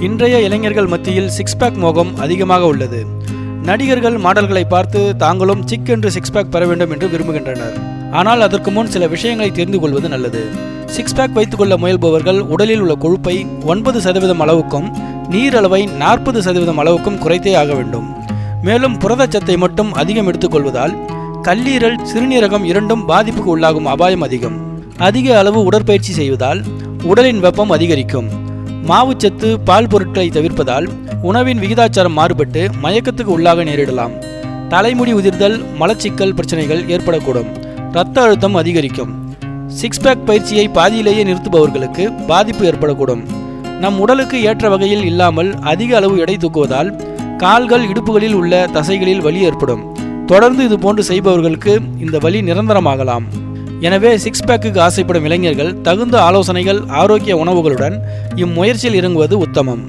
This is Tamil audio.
இன்றைய இளைஞர்கள் மத்தியில் சிக்ஸ் பேக் மோகம் அதிகமாக உள்ளது. நடிகர்கள் மாடல்களை பார்த்து தாங்களும் சிக் என்று சிக்ஸ் பேக் பெற வேண்டும் என்று விரும்புகின்றனர். ஆனால் அதற்கு முன் சில விஷயங்களை தெரிந்து கொள்வது நல்லது. சிக்ஸ் பேக் வைத்துக் கொள்ள முயல்பவர்கள் உடலில் உள்ள கொழுப்பை 9% அளவுக்கும் நீர் அளவை 40% அளவுக்கும் குறைத்தே ஆக வேண்டும். மேலும் புரதச்சத்தை மட்டும் அதிகம் எடுத்துக்கொள்வதால் கல்லீரல், சிறுநீரகம் இரண்டும் பாதிப்புக்கு உள்ளாகும் அபாயம் அதிகம். அதிக அளவு உடற்பயிற்சி செய்வதால் உடலின் வெப்பம் அதிகரிக்கும். மாவுச்சத்து, பால் பொருட்களை தவிர்ப்பதால் உணவின் விகிதாச்சாரம் மாறுபட்டு மயக்கத்துக்கு உள்ளாக நேரிடலாம். தலைமுடி உதிர்தல், மலச்சிக்கல் பிரச்சனைகள் ஏற்படக்கூடும். இரத்த அழுத்தம் அதிகரிக்கும். சிக்ஸ் பேக் பயிற்சியை பாதியிலேயே நிறுத்துபவர்களுக்கு பாதிப்பு ஏற்படக்கூடும். நம் உடலுக்கு ஏற்ற வகையில் இல்லாமல் அதிக அளவு எடை தூக்குவதால் கால்கள், இடுப்புகளில் உள்ள தசைகளில் வலி ஏற்படும். தொடர்ந்து இது போன்று செய்பவர்களுக்கு இந்த வலி நிரந்தரமாகலாம். எனவே சிக்ஸ் பேக்குக்கு ஆசைப்படும் இளைஞர்கள் தகுந்த ஆலோசனைகள், ஆரோக்கிய உணவுகளுடன் இம்முயற்சியில் இறங்குவது உத்தமம்.